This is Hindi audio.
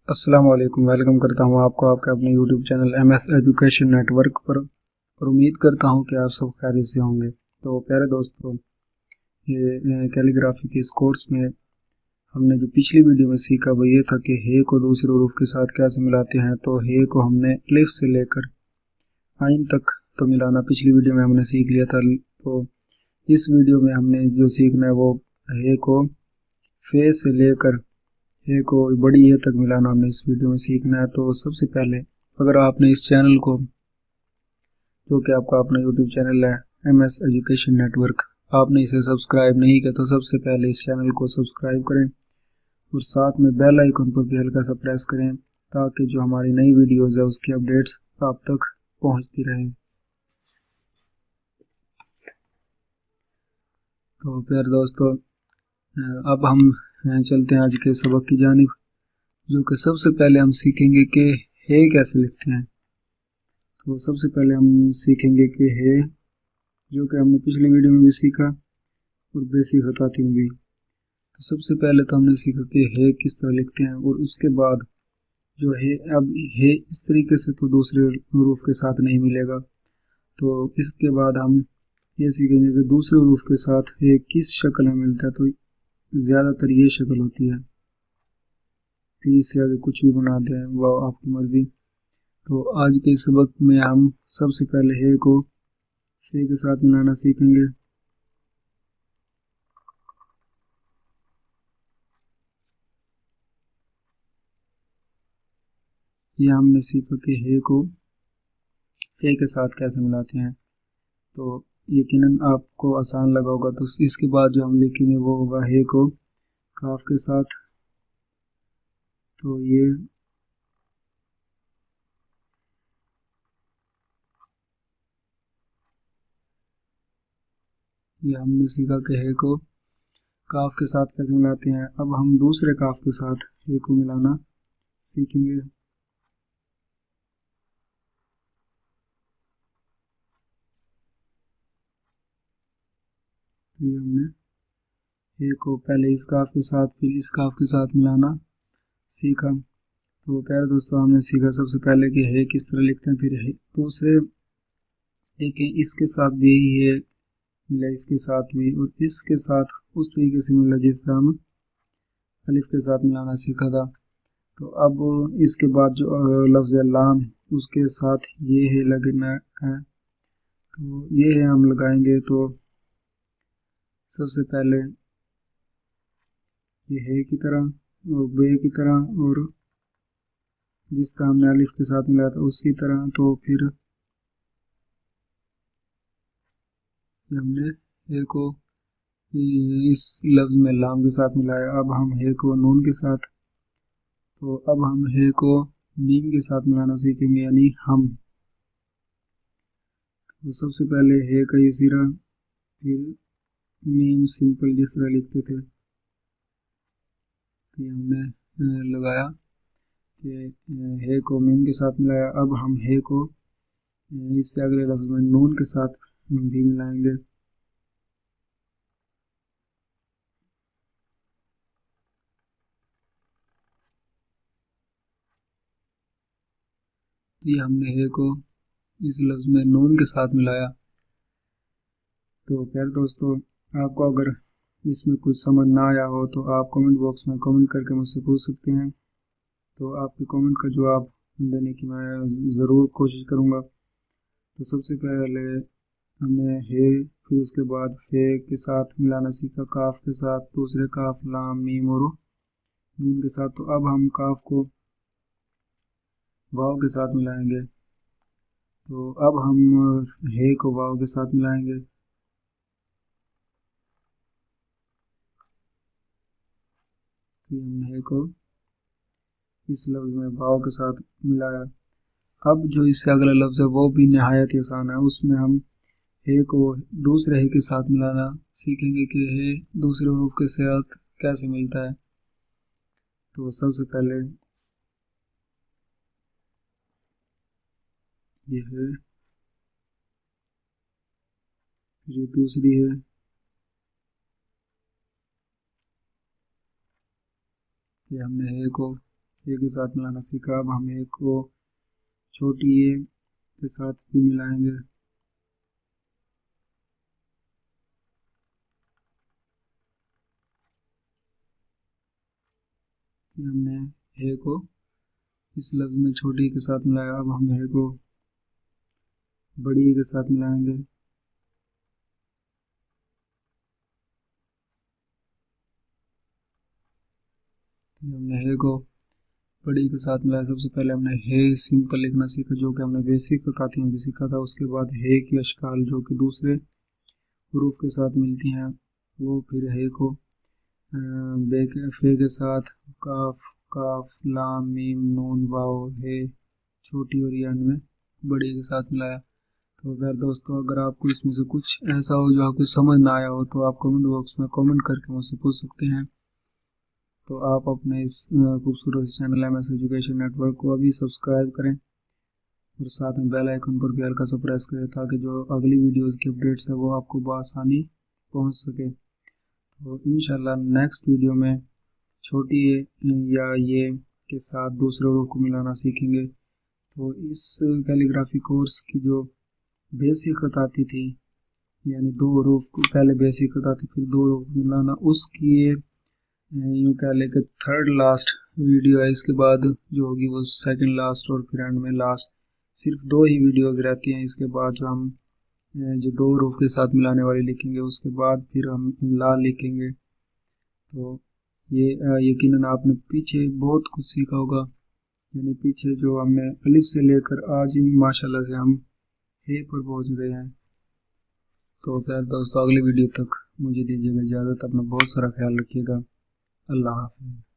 अस्सलाम वालेकुम। वेलकम करता हूँ आपको आपके अपने YouTube channel MS education network पर और उम्मीद करता हूँ कि आप सब खैरियत से होंगे। तो प्यारे दोस्तों, ये कैलीग्राफी के इस कोर्स में हमने जो पिछली वीडियो में सीखा वो ये था कि हे को दूसरे हरूफ के साथ कैसे मिलाते हैं। तो हे को हमने अलिफ से लेकर आइन तक तो मिलाना पिछली वीडियो में हमने सीख लिया था। तो इस वीडियो में हमने जो सीखना है वो हे को फे से लेकर हे को बड़ी ए तक मिलाना हमने इस वीडियो में सीखना है। तो सबसे पहले अगर आपने इस चैनल को, जो कि आपका अपना यूट्यूब चैनल है MS एजुकेशन नेटवर्क, आपने इसे सब्सक्राइब नहीं किया तो सबसे पहले इस चैनल को सब्सक्राइब करें और साथ में बेल आइकन पर भी हल्का सा प्रेस करें ताकि जो हमारी नई वीडियोज़ है उसकी अपडेट्स आप तक पहुंचती रहें। तो प्यारे दोस्तों, अब हम चलते हैं आज के सबक की जानिब, जो कि सबसे पहले हम सीखेंगे कि हे कैसे लिखते हैं। तो सबसे पहले हम सीखेंगे कि हे, जो कि हमने पिछली वीडियो में भी सीखा और बेसिक हताती में भी। तो सबसे पहले तो हमने सीखा कि हे किस तरह लिखते हैं और उसके बाद जो है अब हे इस तरीके से तो दूसरे हरूफ के साथ नहीं मिलेगा। तो इसके बाद हम ये सीखेंगे कि दूसरे हरूफ के साथ हे किस शक्ल में मिलता है। तो ज़्यादातर ये शक्ल होती है, फिर इससे आगे कुछ भी बना दें वह आपकी मर्ज़ी। तो आज के सबक में हम सबसे पहले हे को फे के साथ मिलाना सीखेंगे। ये हमने सीखा कि हे को फे के साथ कैसे मिलाते हैं। तो यकीनन आपको आसान लगा होगा। तो इसके बाद जो हम लिखेंगे वो होगा हे को काफ के साथ। तो ये हमने सीखा कि हे को काफ के साथ कैसे मिलाते हैं। अब हम दूसरे काफ के साथ हे को मिलाना सीखेंगे। तो ये हमने हे को पहले इस काफ के साथ फिर इस काफ के साथ मिलाना सीखा। तो प्यारे दोस्तों, हमने सीखा सबसे पहले कि हे किस तरह लिखते हैं, फिर हे दूसरे देखें इसके साथ भी यही है मिला, इसके साथ भी और इसके साथ उस तरीके से मिला जिस तरह हम अलिफ के साथ मिलाना सीखा था। तो अब इसके बाद जो लफ्ज़ लाम उसके साथ ये है लगना है। तो ये है हम लगाएंगे। तो सबसे पहले ये है की तरह और बे की तरह और जिस तरह हमने अलिफ के साथ मिलाया था उसी तरह। तो फिर हमने हे को इस लफ्ज़ में लाम के साथ मिलाया। अब हम हे को नून के साथ, तो अब हम हे को मीम के साथ मिलाना सीखेंगे, यानी हम। तो सबसे पहले हे का ये सिरा, फिर मीम सिंपल जिस तरह लिखते थे ये हमने लगाया कि हे को मीम के साथ मिलाया। अब हम हे को इससे अगले लफ्ज़ में नून के साथ भी मिलाएंगे। तो ये हमने हे को इस लफ्ज़ में नून के साथ मिलाया। तो प्यारे दोस्तों, आपको अगर इसमें कुछ समझ ना आया हो तो आप कमेंट बॉक्स में कमेंट करके मुझसे पूछ सकते हैं। तो आपके कमेंट का जवाब देने की मैं ज़रूर कोशिश करूँगा। तो सबसे पहले हमने हे, फिर उसके बाद फे के साथ मिलाना सीखा काफ के साथ, दूसरे काफ लाम मीम और नून के साथ। तो अब हम काफ को वाव के साथ मिलाएंगे। तो अब हम हे को वाव के साथ मिलाएंगे। तो हमने हे को इस लफ्ज़ में वाव के साथ मिलाया। अब जो इससे अगला लफ्ज़ है वो भी नहायत आसान है। उसमें हम हे को दूसरे हे के साथ मिलाना सीखेंगे कि हे दूसरे हरूफ के साथ कैसे मिलता है। तो सबसे पहले ये है, फिर ये दूसरी है, ये हमने हे को ए के साथ मिलाना सीखा। अब हम ए को छोटी ए के साथ भी मिलाएंगे। हमने ए को इस लफ्ज़ में छोटी के साथ मिलाया। अब हम ए को बड़ी ए के साथ मिलाएंगे। हमने हे को बड़ी के साथ मिलाया। सबसे पहले हमने हे सिंपल लिखना सीखा, जो कि हमने बेसिक ताती में भी सीखा था। उसके बाद हे की अशकाल जो कि दूसरे हरूफ के साथ मिलती हैं वो, फिर हे को बे के फे के साथ काफ काफ लाम मीम नून वाव हे छोटी और यान में बड़ी के साथ मिलाया। तो अगर दोस्तों अगर आपको इसमें से कुछ ऐसा हो जो आपको समझ ना आया हो तो आप कमेंट बॉक्स में कमेंट करके मुझसे पूछ सकते हैं। तो आप अपने इस खूबसूरत चैनल MS एजुकेशन नेटवर्क को अभी सब्सक्राइब करें और साथ में बेल आइकन पर भी हल्का सा प्रेस करें, ताकि जो अगली वीडियोस की अपडेट्स है वो आपको बआसानी पहुंच सके। तो इंशाल्लाह नेक्स्ट वीडियो में छोटी ए या ये के साथ दूसरे रूप को मिलाना सीखेंगे। तो इस कैलीग्राफी कोर्स की जो बेसिक खत आती थी, यानी दो रूफ को पहले बेसिक खत आती फिर दो रूफ मिलाना, उसकी यूँ कह लें कि थर्ड लास्ट वीडियो है। इसके बाद जो होगी वो सेकंड लास्ट और फिर एंड में लास्ट। सिर्फ दो ही वीडियोस रहती हैं। इसके बाद जो हम जो दो रूफ के साथ मिलाने वाली लिखेंगे, उसके बाद फिर हम ला लिखेंगे। तो ये यकीनन आपने पीछे बहुत कुछ सीखा होगा, यानी पीछे जो हमने अलिफ से लेकर आज ही माशाल्लाह से हम हे पर पहुंच गए हैं। तो फिर दोस्तों अगली वीडियो तक मुझे दीजिएगा इजाज़त। अपना बहुत सारा ख्याल रखिएगा। अल्लाह हाफ़िज़।